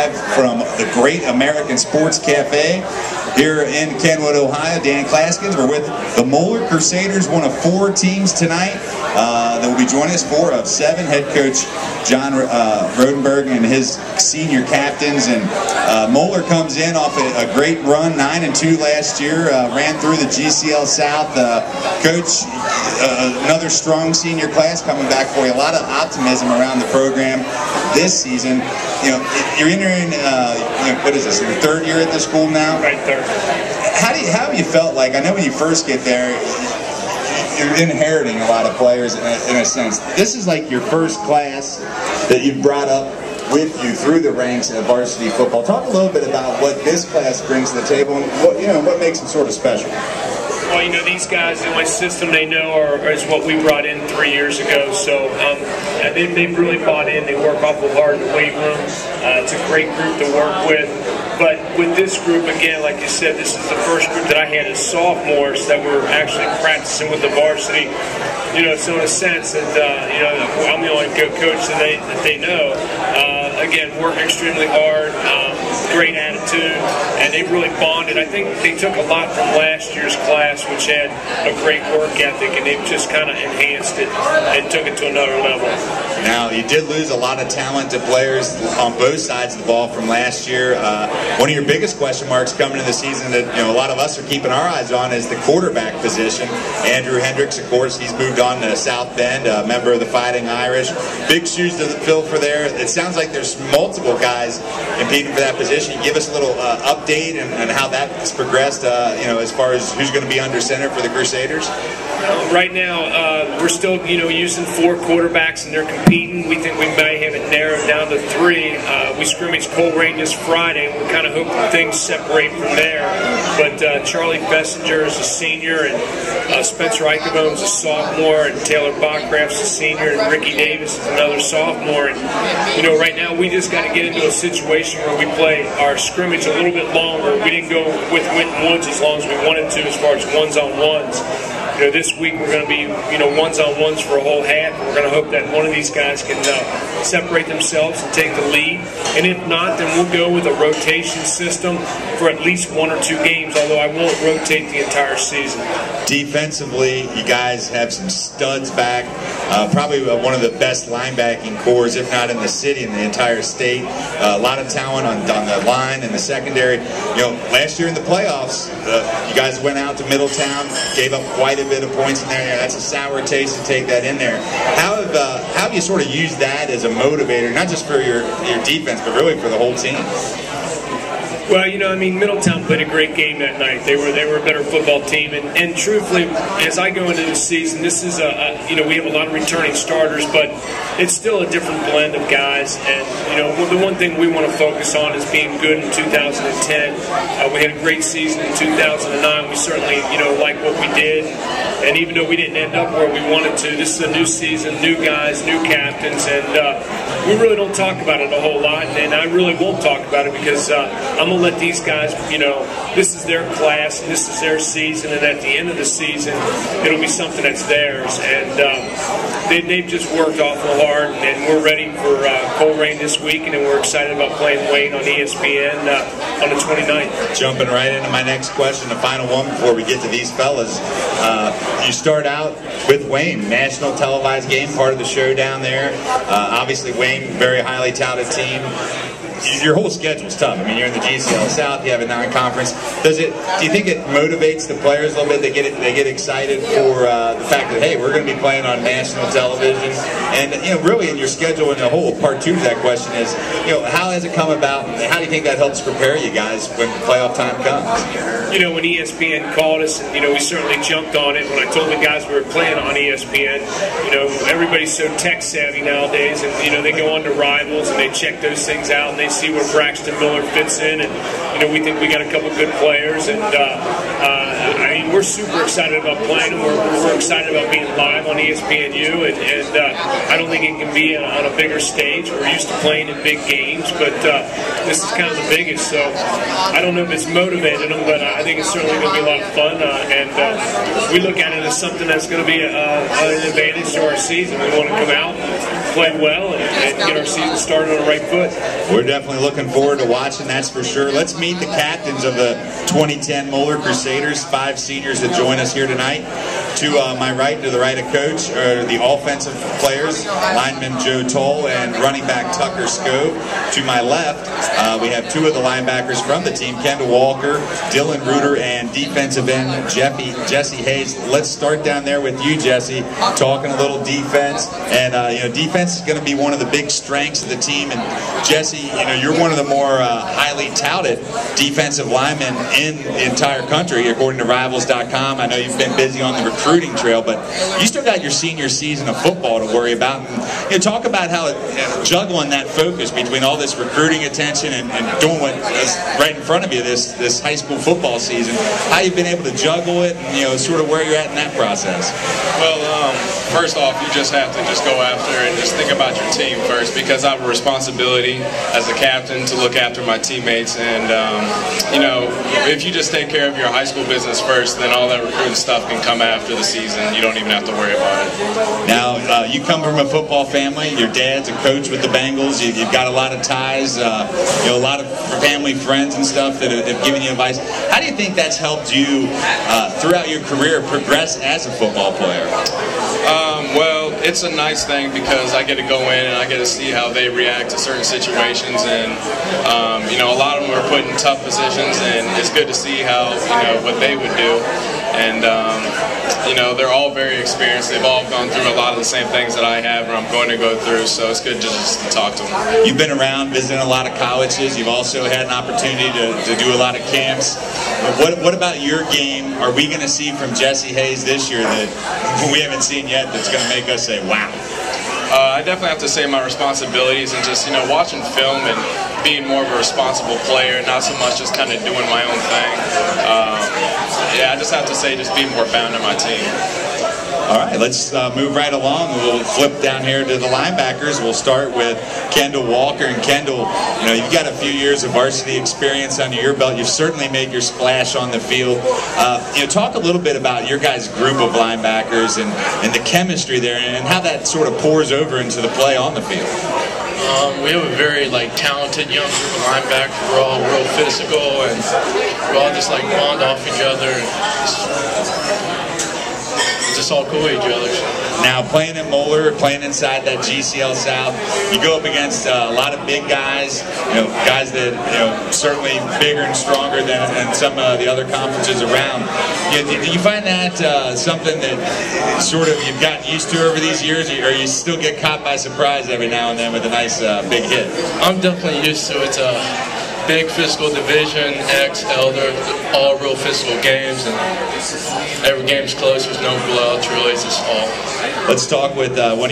live from the Great American Sports Café here in Kenwood, Ohio. Dan Clasgens. We're with the Moeller Crusaders, one of 4 teams tonight that will be joining us, 4 of 7. Head coach John Rodenberg and his senior captains. And Moeller comes in off a great run, 9-2 last year, ran through the GCL South. Coach, another strong senior class coming back for you. A lot of optimism around the program this season. You know, you're entering, what is this, your 3rd year at the school now? Right, 3rd. How have you felt like, I know when you first get there, you're inheriting a lot of players in a sense. This is like your first class that you've brought up with you through the ranks of varsity football. Talk a little bit about what this class brings to the table and what makes it sort of special. Well, these guys, the only system they know is what we brought in 3 years ago. So they've really bought in. They work awful hard in the weight room. It's a great group to work with. But with this group, again, like you said, this is the first group that I had as sophomores that were actually practicing with the varsity. So in a sense that, I'm the only coach that they know. Again, work extremely hard, great attitude, and they've really bonded. I think they took a lot from last year's class, which had a great work ethic, and they've just kind of enhanced it and took it to another level. Now, you did lose a lot of talented players on both sides of the ball from last year. One of your biggest question marks coming into the season that a lot of us are keeping our eyes on is the quarterback position. Andrew Hendricks, of course, he's moved on to South Bend, a member of the Fighting Irish. Big shoes to fill for there. It sounds like there's multiple guys competing for that position. Give us a little update and how that's progressed, as far as who's going to be under center for the Crusaders. Right now, we're still, using 4 quarterbacks, and they're competing. We think we may have it narrowed down to 3. We scrimmaged Coleraine this Friday, and we're kind of hoping things separate from there. But Charlie Fessinger is a senior, and Spencer Eichenbaum is a sophomore, and Taylor Bachcraft's a senior, and Ricky Davis is another sophomore. And, right now we just got to get into a situation where we play our scrimmage a little bit longer. We didn't go with Winton Woods as long as we wanted to as far as ones-on-ones. This week we're going to be, ones-on-ones for a whole half. We're going to hope that one of these guys can separate themselves and take the lead. And if not, then we'll go with a rotation system for at least 1 or 2 games, although I won't rotate the entire season. Defensively, you guys have some studs back. Probably one of the best linebacking cores, if not in the city, in the entire state. A lot of talent on the line and the secondary. Last year in the playoffs, you guys went out to Middletown, gave up quite a bit of points in there. That's a sour taste to take that in there. How have you sort of used that as a motivator, not just for your defense, but really for the whole team? Well, Middletown played a great game that night. They were a better football team, and truthfully, as I go into the season, this is we have a lot of returning starters, but it's still a different blend of guys. And the one thing we want to focus on is being good in 2010. We had a great season in 2009. We certainly like what we did, and even though we didn't end up where we wanted to, this is a new season, new guys, new captains, and we really don't talk about it a whole lot. And I really won't talk about it because I'm going to let these guys, this is their class, and this is their season, and at the end of the season, it'll be something that's theirs. And they've just worked awful hard, and we're ready for Coleraine this week, and then we're excited about playing Wayne on ESPN on the 29th. Jumping right into my next question, the final one before we get to these fellas. You start out with Wayne, national televised game, part of the show down there. Obviously, Wayne, very highly touted team. Your whole schedule's tough. You're in the GCL South. You have a non-conference. Do you think it motivates the players a little bit? They get excited for the fact that, hey, we're going to be playing on national television. And really in your schedule, and the whole part 2 to that question is, how has it come about? And how do you think that helps prepare you guys when playoff time comes? When ESPN called us, and we certainly jumped on it. When I told the guys we were playing on ESPN, everybody's so tech savvy nowadays, and they go on to Rivals and they check those things out and they see where Braxton Miller fits in, and we think we got a couple good players, and we're super excited about playing. We're excited about being live on ESPNU, and I don't think it can be on a bigger stage. We're used to playing in big games, but this is kind of the biggest. So I don't know if it's motivated them, but I think it's certainly going to be a lot of fun, and we look at it as something that's going to be an advantage to our season. We want to come out play well and get our season started on the right foot. We're definitely looking forward to watching, that's for sure. Let's meet the captains of the 2010 Moeller Crusaders, 5 seniors that join us here tonight. To my right, to the right of Coach, are the offensive players, lineman Joe Toll and running back Tucker Scove. To my left, we have 2 of the linebackers from the team, Kendall Walker, Dylan Reuter, and defensive end Jesse Hayes. Let's start down there with you, Jesse, talking a little defense. And defense is going to be one of the big strengths of the team. And Jesse, you're one of the more highly touted defensive linemen in the entire country, according to Rivals.com. I know you've been busy on the recruiting trail, but you still got your senior season of football to worry about. And, talk about how juggling that focus between all this recruiting attention and doing what is right in front of you this high school football season. How you've been able to juggle it, and sort of where you're at in that process. Well, first off, you just have to just go after and just think about your team first, because I have a responsibility as a captain to look after my teammates. And if you just take care of your high school business first, then all that recruiting stuff can come after the season. You don't even have to worry about it. Now, you come from a football family. Your dad's a coach with the Bengals. You've got a lot of ties, a lot of family friends and stuff that have given you advice. How do you think that's helped you throughout your career progress as a football player? Well, it's a nice thing because I get to go in and I get to see how they react to certain situations, and a lot of them are put in tough positions, and it's good to see how what they would do. And they're all very experienced. They've all gone through a lot of the same things that I have, or I'm going to go through. So it's good just to talk to them. You've been around visiting a lot of colleges. You've also had an opportunity to do a lot of camps. What about your game are we going to see from Jesse Hayes this year that we haven't seen yet that's going to make us say, wow? I definitely have to say my responsibilities and just, watching film and being more of a responsible player, not so much just kind of doing my own thing. I just have to say just being more bound to my team. All right, let's move right along. We'll flip down here to the linebackers. We'll start with Kendall Walker. And Kendall, you've got a few years of varsity experience under your belt. You've certainly made your splash on the field. Talk a little bit about your guys' group of linebackers and the chemistry there and how that sort of pours over into the play on the field. We have a very talented young group of linebackers. We're all real physical, and we all just bond off each other. And just all cool with each other. Now, playing at Moeller, playing inside that GCL South, you go up against a lot of big guys, guys that certainly bigger and stronger than some of the other conferences around. Do you find that something that sort of you've gotten used to over these years, or you still get caught by surprise every now and then with a nice big hit? I'm definitely used to it. Big physical division, L, they're all real physical games, and every game's close. There's no blowouts really. It's just all. Let's talk with one of your